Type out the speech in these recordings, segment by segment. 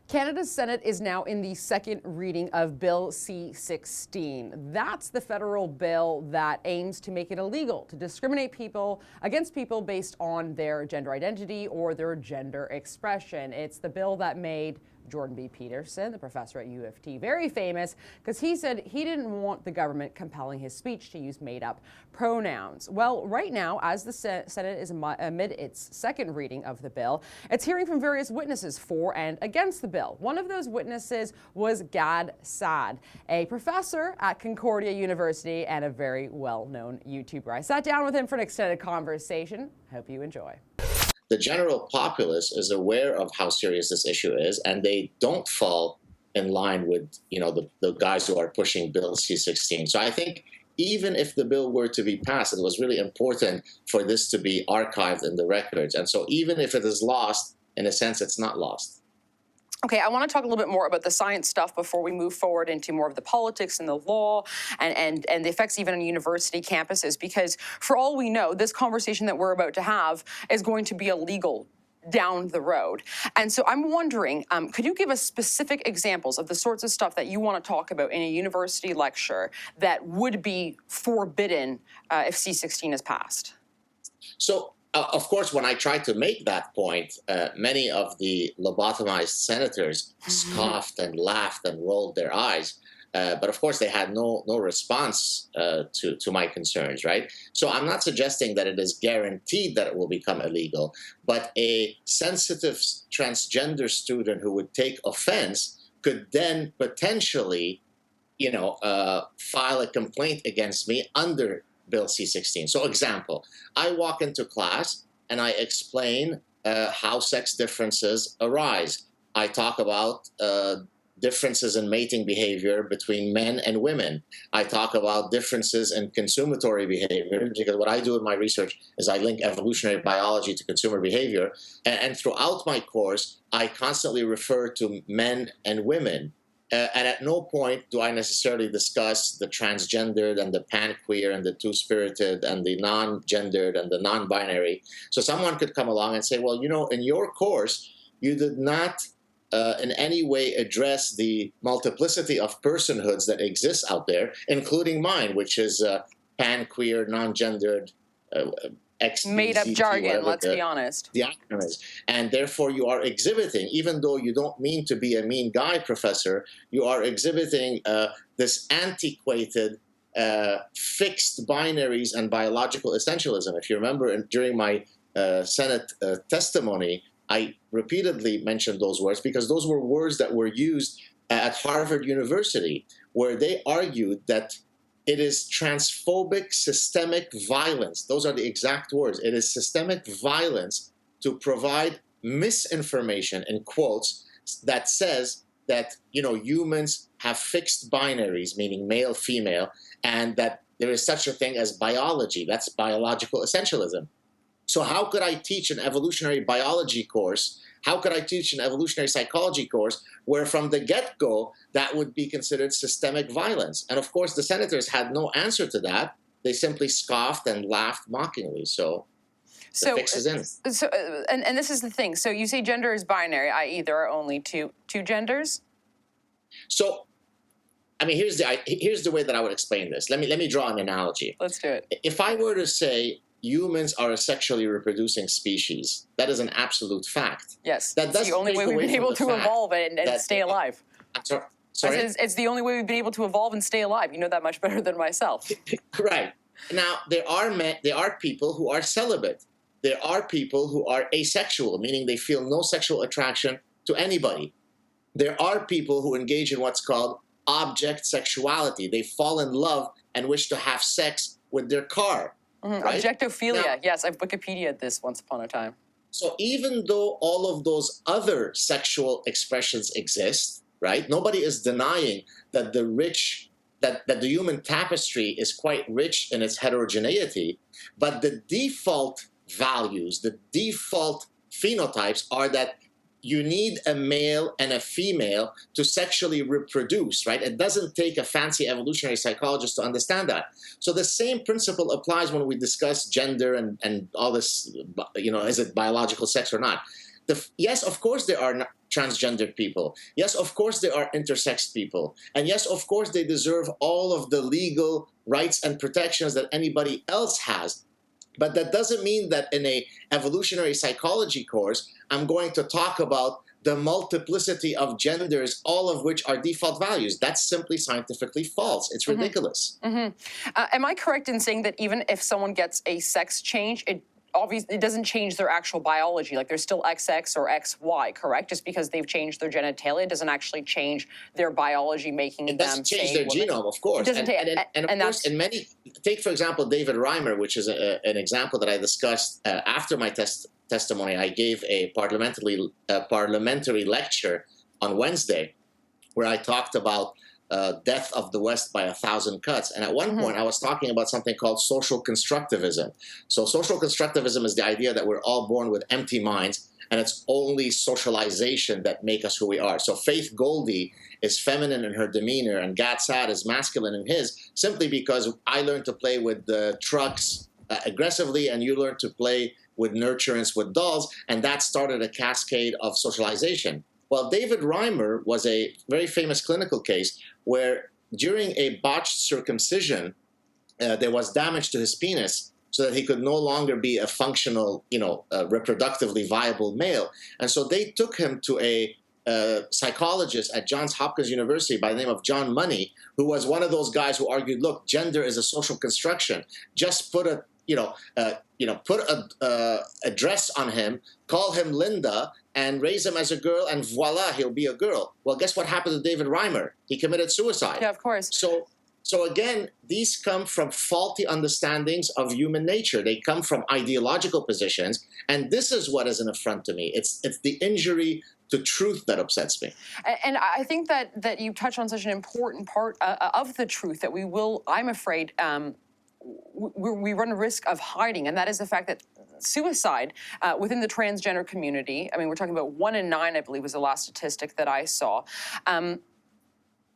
Canada's Senate is now in the second reading of Bill C-16. That's the federal bill that aims to make it illegal to discriminate against people based on their gender identity or their gender expression. It's the bill that made Jordan B. Peterson, the professor at U of T, very famous because he said he didn't want the government compelling his speech to use made-up pronouns. Well, right now, as the Senate is amid its second reading of the bill, it's hearing from various witnesses for and against the bill. One of those witnesses was Gad Saad, a professor at Concordia University and a very well-known YouTuber. I sat down with him for an extended conversation. Hope you enjoy. The general populace is aware of how serious this issue is, and they don't fall in line with, the guys who are pushing Bill C-16. So I think even if the bill were to be passed, it was really important for this to be archived in the records. And so even if it is lost, in a sense, it's not lost. Okay, I want to talk a little bit more about the science stuff before we move forward into more of the politics and the law and the effects even on university campuses, because for all we know, this conversation that we're about to have is going to be illegal down the road. And so I'm wondering, could you give us specific examples of the sorts of stuff that you want to talk about in a university lecture that would be forbidden if C-16 is passed? So, of course, when I tried to make that point, many of the lobotomized senators scoffed and laughed and rolled their eyes. But of course, they had no response to my concerns, right? So I'm not suggesting that it is guaranteed that it will become illegal, but a sensitive transgender student who would take offense could then potentially, file a complaint against me under Bill C-16. So example, I walk into class and I explain how sex differences arise. I talk about differences in mating behavior between men and women. I talk about differences in consumatory behavior, because what I do in my research is I link evolutionary biology to consumer behavior. And throughout my course, I constantly refer to men and women. And at no point do I necessarily discuss the transgendered and the panqueer and the two-spirited and the non-gendered and the non-binary. So someone could come along and say, well, in your course, you did not in any way address the multiplicity of personhoods that exist out there, including mine, which is panqueer, non-gendered, made-up jargon, let's be honest. The acronym is. And therefore you are exhibiting, even though you don't mean to be a mean guy, professor, you are exhibiting this antiquated, fixed binaries and biological essentialism. If you remember, during my Senate testimony, I repeatedly mentioned those words because those were words that were used at Harvard University, where they argued that it is transphobic systemic violence. Those are the exact words. It is systemic violence to provide misinformation, in quotes, that says that humans have fixed binaries, meaning male, female, and that there is such a thing as biology. That's biological essentialism. So how could I teach an evolutionary biology course? How could I teach an evolutionary psychology course where from the get-go that would be considered systemic violence? And of course, the senators had no answer to that. They simply scoffed and laughed mockingly. So the fix is in. And this is the thing. So you say gender is binary, i.e. there are only two genders? So, here's the way that I would explain this. Let me draw an analogy. Let's do it. If I were to say humans are a sexually reproducing species, that is an absolute fact. Yes, that's the only way we've been able to evolve and stay alive. Sorry? It's the only way we've been able to evolve and stay alive. You know that much better than myself. Right. Now, there are people who are celibate. There are people who are asexual, meaning they feel no sexual attraction to anybody. There are people who engage in what's called object sexuality. They fall in love and wish to have sex with their car. Right? Objectophilia. Now, yes, I've Wikipedia'd this once upon a time. So even though all of those other sexual expressions exist, right? Nobody is denying that that the human tapestry is quite rich in its heterogeneity, but the default values, the default phenotypes are that you need a male and a female to sexually reproduce, right? It doesn't take a fancy evolutionary psychologist to understand that. So the same principle applies when we discuss gender and all this, is it biological sex or not? Yes, of course there are transgendered people. Yes, of course, there are intersex people. And yes, of course, they deserve all of the legal rights and protections that anybody else has. But that doesn't mean that in a evolutionary psychology course, I'm going to talk about the multiplicity of genders, all of which are default values. That's simply scientifically false. It's ridiculous. Am I correct in saying that even if someone gets a sex change, it doesn't change their actual biology? Like, they're still XX or XY, correct? Just because they've changed their genitalia, it doesn't actually change their biology, making them, it doesn't change their genome, of course. And of course, in many, take for example David Reimer, which is an example that I discussed after my testimony. I gave a parliamentary lecture on Wednesday where I talked about death of the West by 1,000 cuts. And at one point, I was talking about something called social constructivism. So social constructivism is the idea that we're all born with empty minds, and it's only socialization that make us who we are. So Faith Goldy is feminine in her demeanor, and Gad Saad is masculine in his, simply because I learned to play with the trucks aggressively, and you learned to play with nurturance with dolls, and that started a cascade of socialization. Well, David Reimer was a very famous clinical case where during a botched circumcision, there was damage to his penis so that he could no longer be a functional, reproductively viable male. And so they took him to a psychologist at Johns Hopkins University by the name of John Money, who was one of those guys who argued, look, gender is a social construction. Just put a dress on him, call him Linda, and raise him as a girl, and voila, he'll be a girl. Well, guess what happened to David Reimer? He committed suicide. Yeah, of course. So again, these come from faulty understandings of human nature. They come from ideological positions, and this is what is an affront to me. It's the injury to truth that upsets me. And I think that you touch on such an important part of the truth that we will, I'm afraid, we run a risk of hiding, and that is the fact that suicide within the transgender community, I mean, we're talking about 1 in 9, I believe was the last statistic that I saw.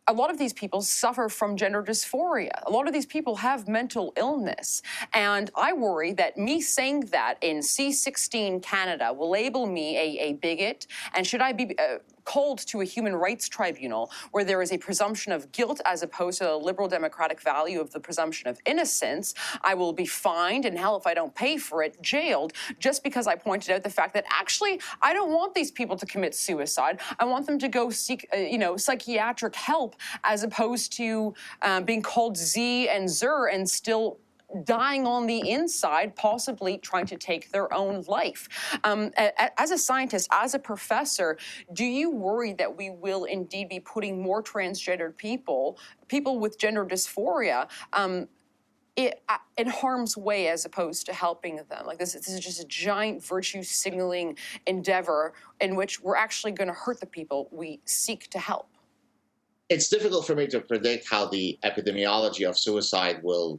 A lot of these people suffer from gender dysphoria. A lot of these people have mental illness. And I worry that me saying that in C16 Canada will label me a bigot. And should I be called to a human rights tribunal where there is a presumption of guilt as opposed to a liberal democratic value of the presumption of innocence, I will be fined, and hell, if I don't pay for it, jailed, just because I pointed out the fact that actually I don't want these people to commit suicide. I want them to go seek, psychiatric help, as opposed to being called Z and Zer and still dying on the inside, possibly trying to take their own life. As a scientist, as a professor, do you worry that we will indeed be putting more transgendered people with gender dysphoria, in harm's way as opposed to helping them? Like, this is just a giant virtue signaling endeavor in which we're actually going to hurt the people we seek to help. It's difficult for me to predict how the epidemiology of suicide will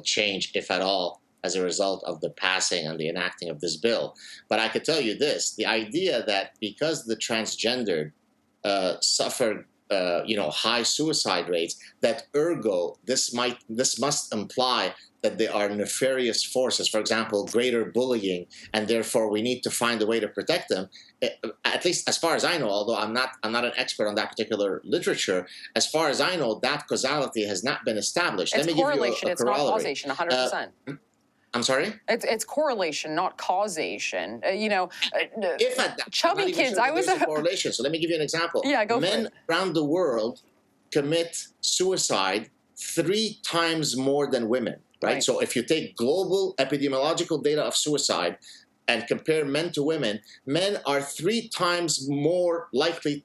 change, if at all, as a result of the passing and the enacting of this bill. But I could tell you this: the idea that because the transgendered suffer, high suicide rates, that ergo this must imply that they are nefarious forces. For example, greater bullying, and therefore we need to find a way to protect them. At least as far as I know, although I'm not an expert on that particular literature, as far as I know, that causality has not been established. It's correlation, it's not causation, 100%. I'm sorry? It's correlation, not causation. If at that, chubby kids, I was a correlation. So let me give you an example. Yeah, go for it. Men around the world commit suicide 3 times more than women. Right? So if you take global epidemiological data of suicide and compare men to women, men are 3 times more likely,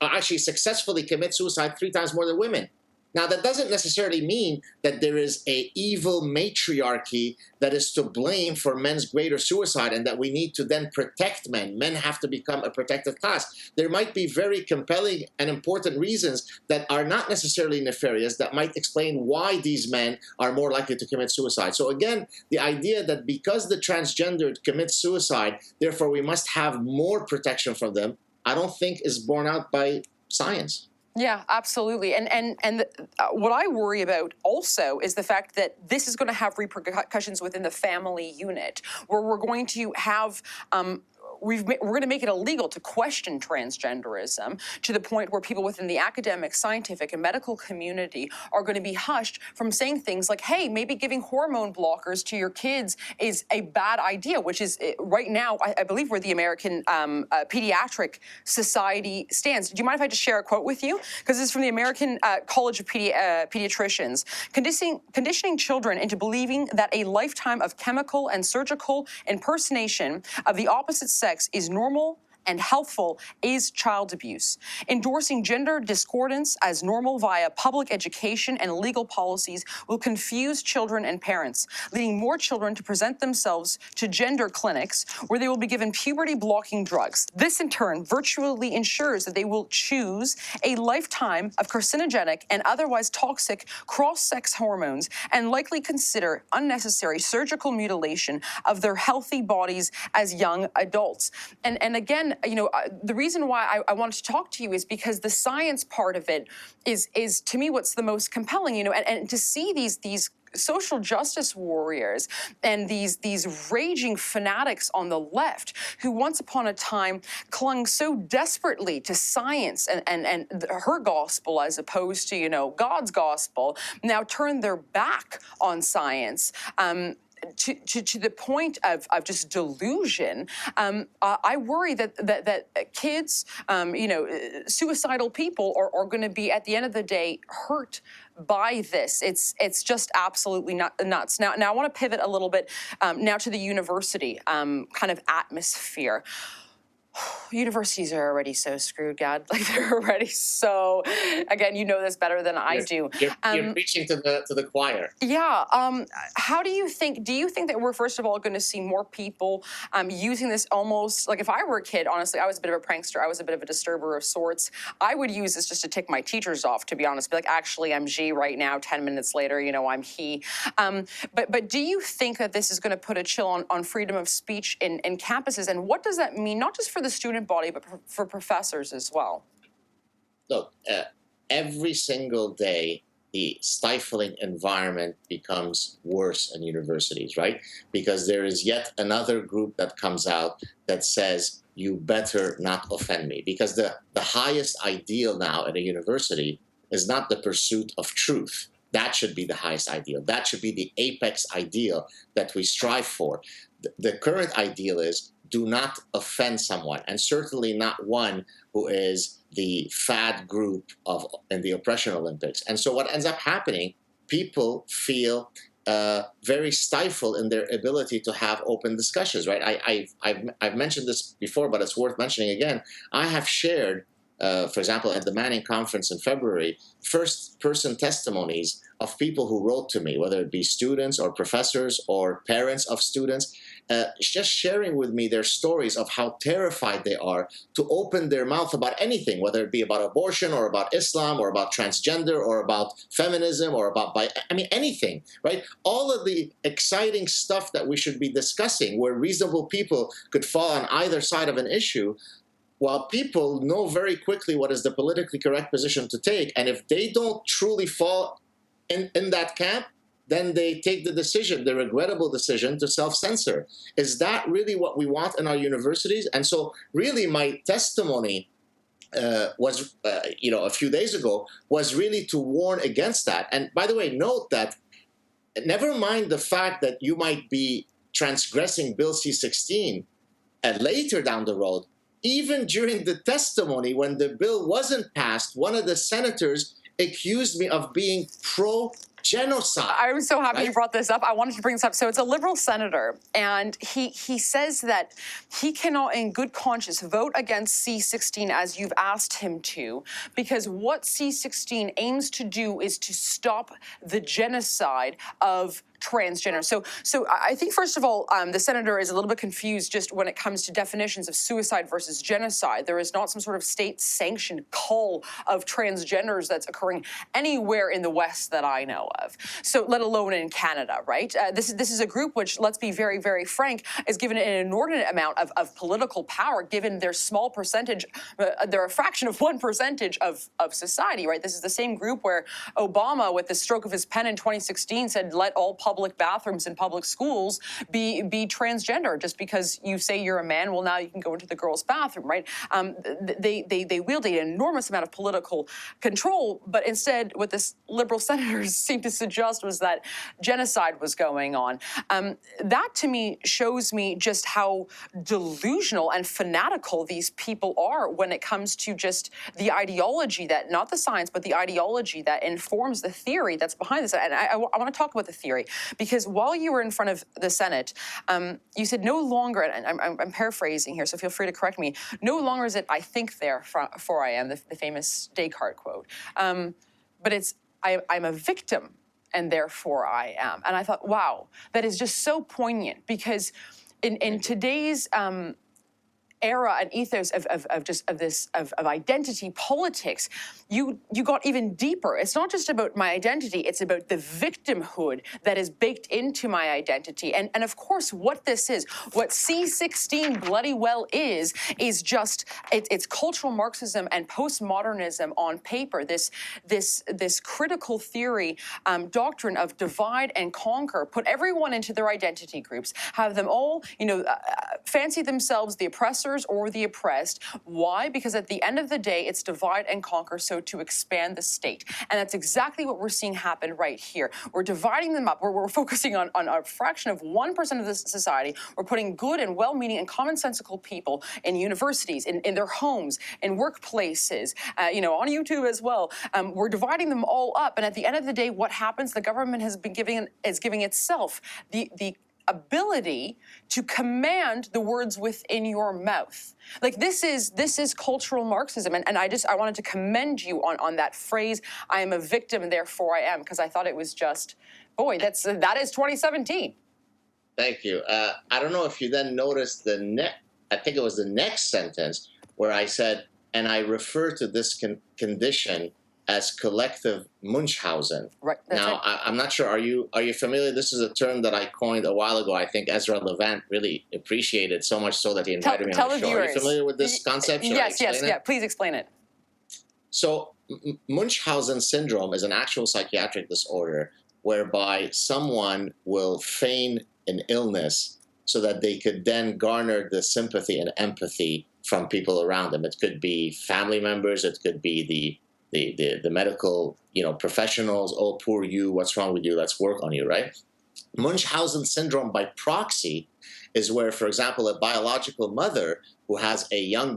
actually successfully commit suicide 3 times more than women. Now, that doesn't necessarily mean that there is an evil matriarchy that is to blame for men's greater suicide and that we need to then protect men. Men have to become a protected class. There might be very compelling and important reasons that are not necessarily nefarious that might explain why these men are more likely to commit suicide. So again, the idea that because the transgendered commit suicide, therefore we must have more protection from them, I don't think is borne out by science. Yeah, absolutely. And what I worry about also is the fact that this is going to have repercussions within the family unit, where we're going to have we're going to make it illegal to question transgenderism to the point where people within the academic, scientific, and medical community are going to be hushed from saying things like, hey, maybe giving hormone blockers to your kids is a bad idea, which is right now, I believe, where the American Pediatric Society stands. Do you mind if I just share a quote with you? Because this is from the American College of Pediatricians. Conditioning children into believing that a lifetime of chemical and surgical impersonation of the opposite sex is normal and healthful is child abuse. Endorsing gender discordance as normal via public education and legal policies will confuse children and parents, leading more children to present themselves to gender clinics where they will be given puberty-blocking drugs. This, in turn, virtually ensures that they will choose a lifetime of carcinogenic and otherwise toxic cross-sex hormones and likely consider unnecessary surgical mutilation of their healthy bodies as young adults. And again, the reason why I wanted to talk to you is because the science part of it is to me what's the most compelling, and to see these social justice warriors and these raging fanatics on the left who once upon a time clung so desperately to science and her gospel as opposed to, God's gospel, now turn their back on science. To the point of just delusion, I worry that kids, suicidal people are going to be, at the end of the day, hurt by this. It's just absolutely nuts. Now I want to pivot a little bit now to the university kind of atmosphere. Universities are already so screwed, Gad. Like, they're already so, again, you know this better than I do. You're preaching to the choir. Yeah. How do you think that we're, first of all, going to see more people using this almost, like, if I were a kid, honestly, I was a bit of a prankster. I was a bit of a disturber of sorts. I would use this just to tick my teachers off, to be honest. Be like, actually, I'm G right now. 10 minutes later, I'm he. But do you think that this is going to put a chill on freedom of speech in campuses? And what does that mean, not just for the student body, but for professors as well? Look, every single day, the stifling environment becomes worse in universities, right? Because there is yet another group that comes out that says, you better not offend me. Because the highest ideal now at a university is not the pursuit of truth. That should be the highest ideal. That should be the apex ideal that we strive for. The current ideal is, do not offend someone, and certainly not one who is the fad group in the Oppression Olympics. And so what ends up happening, people feel very stifled in their ability to have open discussions, right? I've mentioned this before, but it's worth mentioning again. I have shared, for example, at the Manning Conference in February, first-person testimonies of people who wrote to me, whether it be students or professors or parents of students, just sharing with me their stories of how terrified they are to open their mouth about anything, whether it be about abortion or about Islam or about transgender or about feminism or about anything, right? All of the exciting stuff that we should be discussing, where reasonable people could fall on either side of an issue, while people know very quickly what is the politically correct position to take. And if they don't truly fall in that camp, then they take the decision, the regrettable decision, to self-censor. Is that really what we want in our universities? And so really my testimony was, a few days ago, was really to warn against that. And by the way, note that never mind the fact that you might be transgressing Bill C-16 later down the road, even during the testimony when the bill wasn't passed, one of the senators accused me of being pro-genocide. I'm so happy you brought this up. I wanted to bring this up. So it's a liberal senator, and he says that he cannot in good conscience vote against C-16 as you've asked him to, because what C-16 aims to do is to stop the genocide of transgender. So I think, first of all, the senator is a little bit confused just when it comes to definitions of suicide versus genocide. There is not some sort of state-sanctioned cull of transgenders that's occurring anywhere in the West that I know of. So let alone in Canada, right? This is a group which, let's be very, very frank, is given an inordinate amount of political power, given their small percentage, they're a fraction of 1% of society, right? This is the same group where Obama, with the stroke of his pen in 2016, said, let all public bathrooms in public schools be transgender. Just because you say you're a man, well, now you can go into the girls' bathroom, right? They wielded an enormous amount of political control, but instead what this liberal senators seemed to suggest was that genocide was going on. That to me shows me just how delusional and fanatical these people are when it comes to just the ideology that, not the science, but the ideology that informs the theory that's behind this. And I want to talk about the theory, because while you were in front of the Senate, you said no longer, and I'm paraphrasing here, so feel free to correct me, no longer is it "I think therefore I am," the famous Descartes quote, but it's I'm a victim and therefore I am. And I thought, wow, that is just so poignant, because in today's era and ethos of identity politics, you got even deeper. It's not just about my identity, it's about the victimhood that is baked into my identity. And of course, what this is, what C16 bloody well is just, it's cultural Marxism and postmodernism on paper, this critical theory doctrine of divide and conquer, put everyone into their identity groups, have them all, fancy themselves the oppressors or the oppressed. Why? Because at the end of the day, it's divide and conquer, so to expand the state. And that's exactly what we're seeing happen right here. We're dividing them up. We're focusing on a fraction of 1% of the society. We're putting good and well-meaning and commonsensical people in universities, in their homes, in workplaces, on YouTube as well. We're dividing them all up. And at the end of the day, what happens? The government has been giving itself the ability to command the words within your mouth. Like this is cultural Marxism, and I wanted to commend you on that phrase, "I am a victim, therefore I am," because I thought it was just, boy, that is 2017. Thank you. I don't know if you then noticed I think it was the next sentence where I said, and I refer to this condition as collective Munchausen. Right. Now, right. I'm not sure. Are you familiar? This is a term that I coined a while ago. I think Ezra Levant really appreciated, so much so that he invited me on the show. Viewers. Are you familiar with this concept? Yes. Please explain it. So, Munchausen syndrome is an actual psychiatric disorder whereby someone will feign an illness so that they could then garner the sympathy and empathy from people around them. It could be family members. It could be the medical, professionals. "Oh, poor you, what's wrong with you? Let's work on you," right? Munchausen syndrome by proxy is where, for example, a biological mother who has a young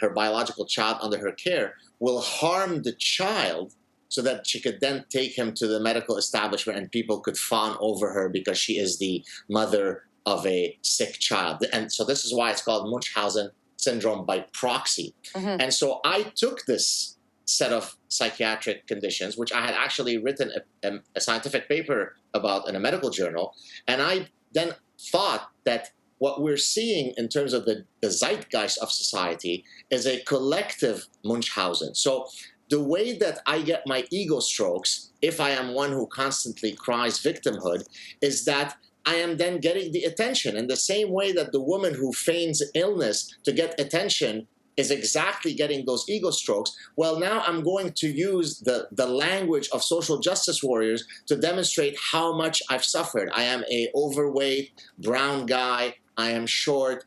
her biological child under her care will harm the child so that she could then take him to the medical establishment and people could fawn over her because she is the mother of a sick child. And so this is why it's called Munchausen syndrome by proxy. Mm-hmm. And so I took this set of psychiatric conditions, which I had actually written a scientific paper about in a medical journal, and I then thought that what we're seeing in terms of the zeitgeist of society is a collective Munchausen. So the way that I get my ego strokes, if I am one who constantly cries victimhood, is that I am then getting the attention in the same way that the woman who feigns illness to get attention is exactly getting those ego strokes. Well, now I'm going to use the language of social justice warriors to demonstrate how much I've suffered. I am a overweight, brown guy. I am short.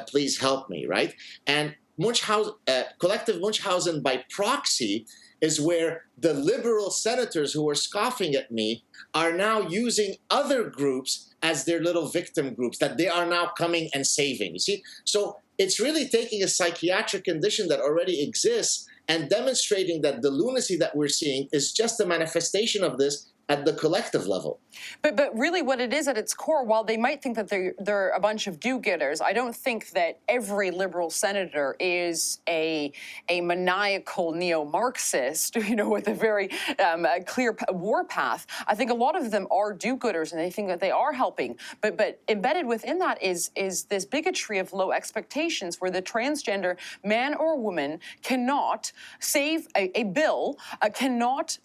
Please help me, right? And collective Munchausen by proxy is where the liberal senators who were scoffing at me are now using other groups as their little victim groups that they are now coming and saving. You see? So it's really taking a psychiatric condition that already exists and demonstrating that the lunacy that we're seeing is just a manifestation of this at the collective level. But really what it is at its core, while they might think that they're a bunch of do-getters, I don't think that every liberal senator is a maniacal neo-Marxist, with a very clear warpath. I think a lot of them are do-gooders and they think that they are helping. But embedded within that is this bigotry of low expectations where the transgender man or woman cannot save a bill, cannot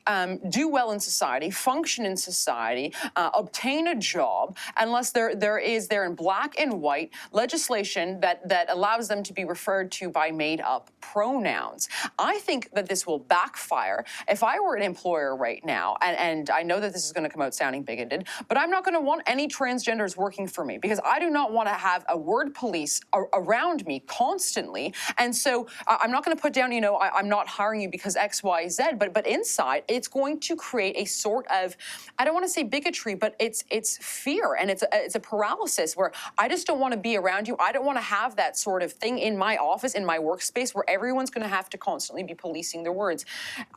do well in society, function in society, obtain a job unless there is in black and white legislation that allows them to be referred to by made-up pronouns. I think that this will backfire. If I were an employer right now, and I know that this is going to come out sounding bigoted, but I'm not going to want any transgenders working for me because I do not want to have a word police around me constantly. And so I'm not going to put down, you know, I'm not hiring you because X, Y, Z, but inside it's going to create a sort of, I don't want to say bigotry, but it's fear, and it's a paralysis where I just don't want to be around you. I don't want to have that sort of thing in my office, in my workspace, where everyone's going to have to constantly be policing their words.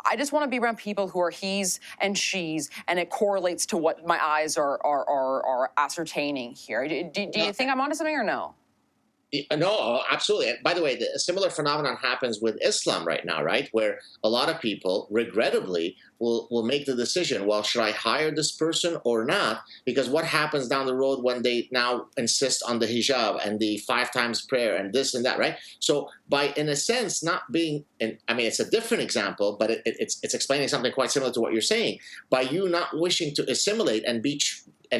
I just want to be around people who are he's and she's, and it correlates to what my eyes are ascertaining here. Do you think I'm onto something or no? No, absolutely. By the way, a similar phenomenon happens with Islam right now, right? Where a lot of people, regrettably, will make the decision, well, should I hire this person or not? Because what happens down the road when they now insist on the hijab and the 5 times prayer and this and that, right? So by, in a sense, not being, I mean, it's a different example, but it's explaining something quite similar to what you're saying. By you not wishing to assimilate and be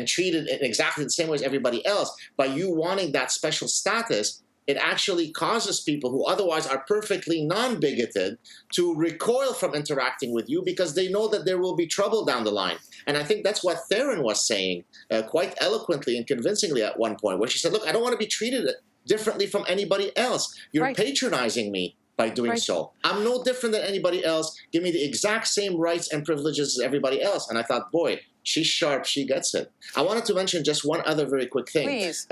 treated in exactly the same way as everybody else, by you wanting that special status, it actually causes people who otherwise are perfectly non-bigoted to recoil from interacting with you because they know that there will be trouble down the line. And I think that's what Theron was saying quite eloquently and convincingly at one point, where she said, look, I don't want to be treated differently from anybody else. You're patronizing me by doing so. I'm no different than anybody else. Give me the exact same rights and privileges as everybody else. And I thought, boy, she's sharp, she gets it. I wanted to mention just one other very quick thing. Please.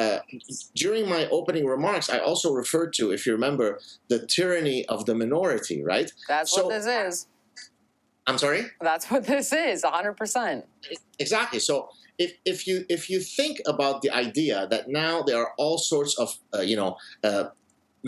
During my opening remarks, I also referred to, if you remember, the tyranny of the minority, right? That's what this is. I'm sorry? That's what this is, 100%. Exactly. So if you think about the idea that now there are all sorts of,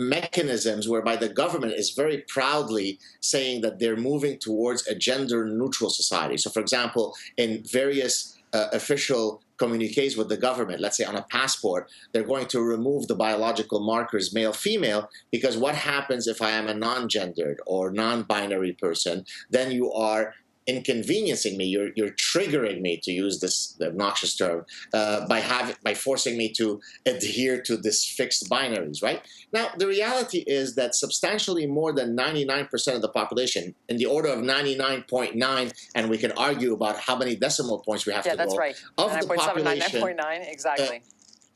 mechanisms whereby the government is very proudly saying that they're moving towards a gender-neutral society. So, for example, in various official communiques with the government, let's say on a passport, they're going to remove the biological markers male-female, because what happens if I am a non-gendered or non-binary person? Then you are inconveniencing me, you're triggering me, to use this obnoxious term, by forcing me to adhere to this fixed binaries, right? Now, the reality is that substantially more than 99% of the population, in the order of 99.9, and we can argue about how many decimal points we have to go, that's right. of the population, 9.9, exactly.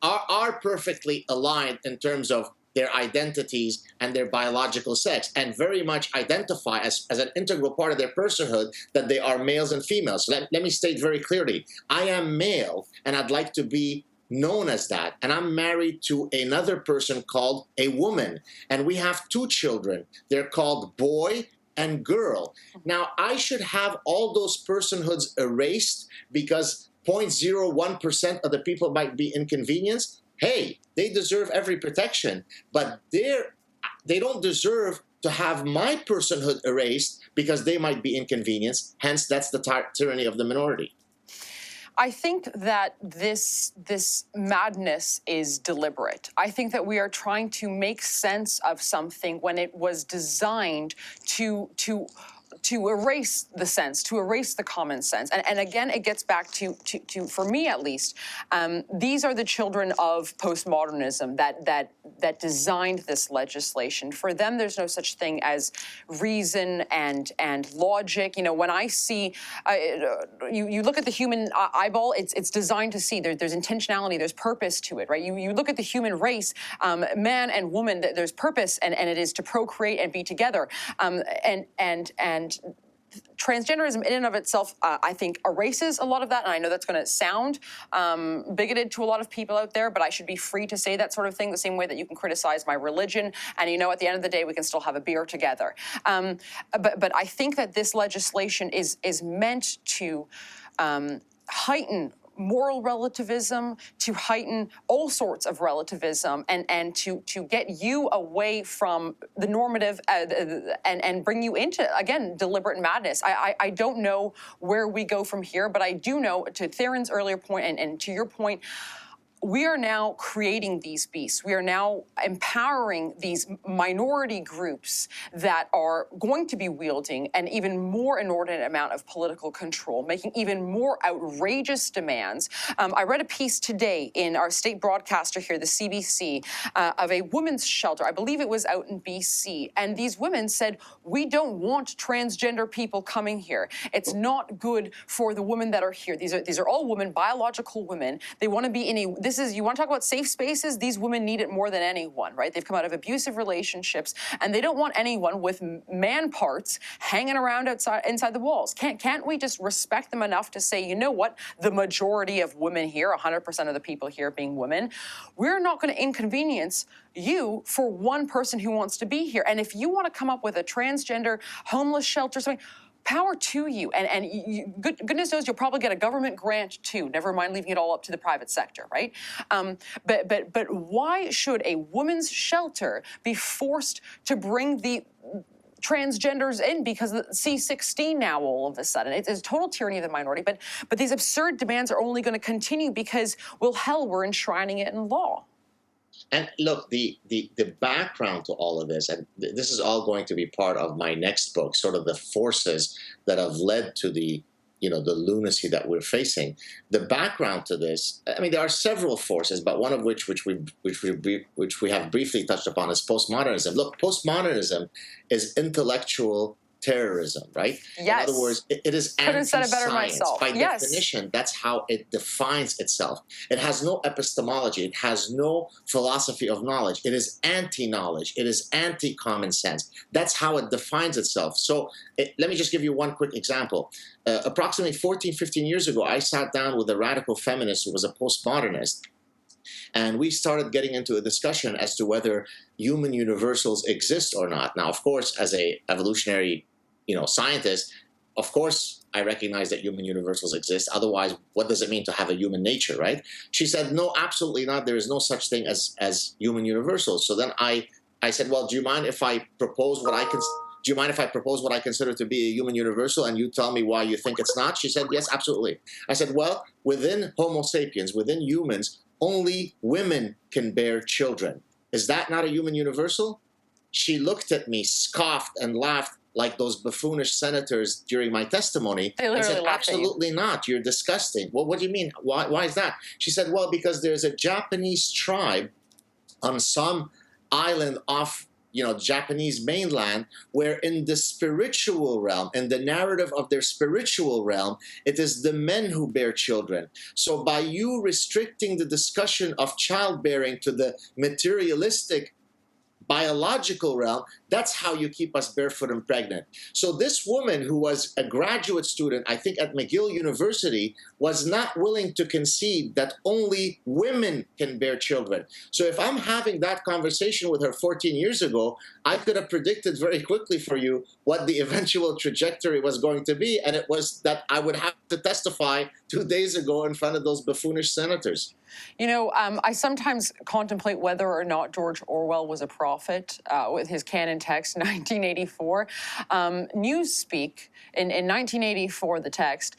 Are perfectly aligned in terms of their identities and their biological sex, and very much identify as an integral part of their personhood that they are males and females. So let me state very clearly, I am male and I'd like to be known as that, and I'm married to another person called a woman, and we have 2 children. They're called boy and girl. Now, I should have all those personhoods erased because 0.01% of the people might be inconvenienced. Hey, they deserve every protection, but they don't deserve to have my personhood erased because they might be inconvenienced. Hence, that's the tyranny of the minority. I think that this madness is deliberate. I think that we are trying to make sense of something when it was designed to erase the sense, to erase the common sense. And again, it gets back to for me at least, these are the children of postmodernism that designed this legislation. For them, there's no such thing as reason and logic. You know, when I see, you look at the human eyeball, it's designed to see. There's intentionality, there's purpose to it, right? You look at the human race, man and woman, there's purpose, and it is to procreate and be together. And transgenderism in and of itself, I think, erases a lot of that. And I know that's going to sound bigoted to a lot of people out there, but I should be free to say that sort of thing the same way that you can criticize my religion. And, you know, at the end of the day, we can still have a beer together. But I think that this legislation is meant to heighten moral relativism, to heighten all sorts of relativism, and to get you away from the normative and bring you into, again, deliberate madness. I don't know where we go from here, but I do know, to Theron's earlier point and to your point, we are now creating these beasts. We are now empowering these minority groups that are going to be wielding an even more inordinate amount of political control, making even more outrageous demands. I read a piece today in our state broadcaster here, the CBC, of a women's shelter. I believe it was out in BC. And these women said, we don't want transgender people coming here. It's not good for the women that are here. These are all women, biological women. They want to be in a, you want to talk about safe spaces? These women need it more than anyone, right? They've come out of abusive relationships, and they don't want anyone with man parts hanging around inside the walls. Can't we just respect them enough to say, you know what, the majority of women here, 100% of the people here being women, we're not going to inconvenience you for one person who wants to be here. And if you want to come up with a transgender homeless shelter, something, power to you. And goodness knows you'll probably get a government grant too, never mind leaving it all up to the private sector, right? But why should a women's shelter be forced to bring the transgenders in because of C-16 now all of a sudden? It's a total tyranny of the minority, but these absurd demands are only going to continue because, well, hell, we're enshrining it in law. And look, the background to all of this, and this is all going to be part of my next book, sort of the forces that have led to the lunacy that we're facing. The background to this, I mean, there are several forces, but one of which we have briefly touched upon is postmodernism. Look, postmodernism is intellectual terrorism, right? Yes. In other words, it is Couldn't said it better anti-science. myself. By Yes. definition, that's how it defines itself. It has no epistemology. It has no philosophy of knowledge. It is anti-knowledge. It is anti-common sense. That's how it defines itself. So let me just give you one quick example. Approximately 14, 15 years ago, I sat down with a radical feminist who was a postmodernist, and we started getting into a discussion as to whether human universals exist or not. Now, of course, as a evolutionary scientist, of course, I recognize that human universals exist. Otherwise, what does it mean to have a human nature, right? She said, no, absolutely not. There is no such thing as human universals. So then I said, well, do you mind if I propose what I consider to be a human universal, and you tell me why you think it's not? She said, yes, absolutely. I said, well, within Homo sapiens, within humans, only women can bear children. Is that not a human universal? She looked at me, scoffed, and laughed like those buffoonish senators during my testimony. I said, absolutely not. You're disgusting. Well, what do you mean? Why is that? She said, well, because there's a Japanese tribe on some island off Japanese mainland, where in the spiritual realm, in the narrative of their spiritual realm, it is the men who bear children. So by you restricting the discussion of childbearing to the materialistic biological realm, that's how you keep us barefoot and pregnant. So this woman, who was a graduate student, I think at McGill University, was not willing to concede that only women can bear children. So if I'm having that conversation with her 14 years ago, I could have predicted very quickly for you what the eventual trajectory was going to be, and it was that I would have to testify 2 days ago in front of those buffoonish senators. I sometimes contemplate whether or not George Orwell was a prophet with his canon text, 1984. Newspeak, in 1984, the text,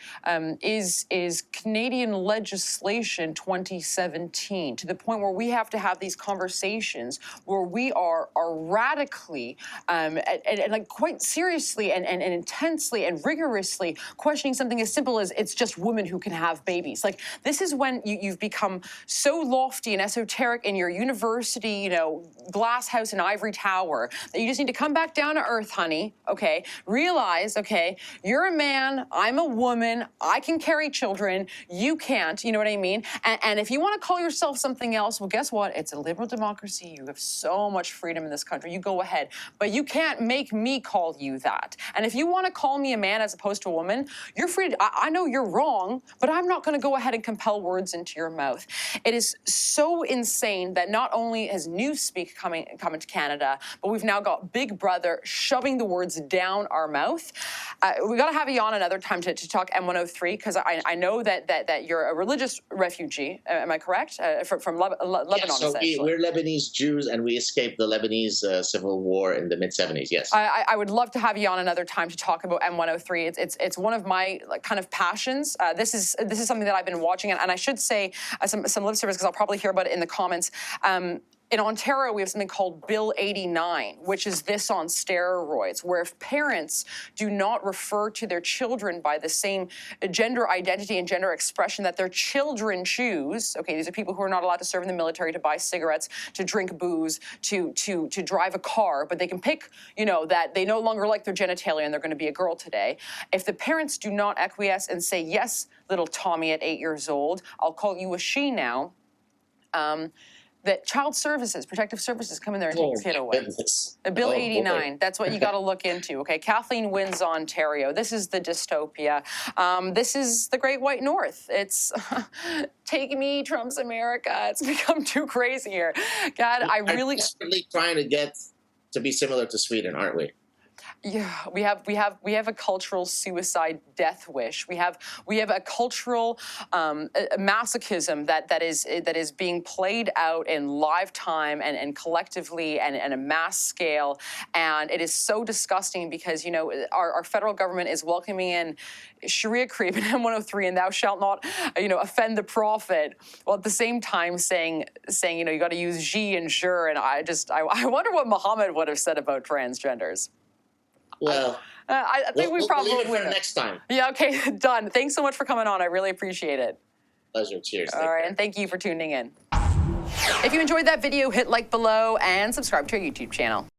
is Canadian legislation 2017, to the point where we have to have these conversations where we are radically and like quite seriously and intensely and rigorously questioning something as simple as it's just women who can have babies. Like, this is when you've become so lofty and esoteric in your university, glass house and ivory tower, that you just need to come back down to earth, honey, okay? Realize, okay, you're a man, I'm a woman, I can carry children, you can't, you know what I mean? And if you want to call yourself something else, well, guess what? It's a liberal democracy. You have so much freedom in this country. You go ahead. But you can't make me call you that. And if you want to call me a man as opposed to a woman, you're free to, I know you're wrong, but I'm not going to go ahead and compel words into your mouth. It is so insane that not only has Newspeak coming to Canada, but we've now got Big Brother shoving the words down our mouth. We got to have you on another time to talk M103, because I know that you're a religious refugee. Am I correct? From Lebanon, yes, so we're Lebanese Jews, and we escaped the Lebanese civil war in the mid-70s, yes. I would love to have you on another time to talk about M103. It's one of my kind of passions. This is something that I've been watching, and I should say, lip service because I'll probably hear about it in the comments. In Ontario, we have something called Bill 89, which is this on steroids, where if parents do not refer to their children by the same gender identity and gender expression that their children choose, okay, these are people who are not allowed to serve in the military, to buy cigarettes, to drink booze, to drive a car, but they can pick, you know, that they no longer like their genitalia and they're going to be a girl today. If the parents do not acquiesce and say, yes, little Tommy at 8 years old, I'll call you a she now, that child services, protective services come in there and take your kid away. Bill 89, that's what you got to look into, okay? Kathleen wins Ontario. This is the dystopia. This is the Great White North. It's, take me, Trump's America. It's become too crazy here. God, I really... We're desperately trying to get to be similar to Sweden, aren't we? Yeah, we have a cultural suicide death wish. We have a cultural masochism that is being played out in live time and collectively and a mass scale, and it is so disgusting because, you know, our federal government is welcoming in Sharia creep and M103 and thou shalt not, you know, offend the prophet, while at the same time saying you know, you got to use je and jure, and I wonder what Muhammad would have said about transgenders. Well, I think we probably leave it win for next time. Yeah, okay, done. Thanks so much for coming on. I really appreciate it. Pleasure. Cheers. All right, and thank you for tuning in. If you enjoyed that video, hit like below and subscribe to our YouTube channel.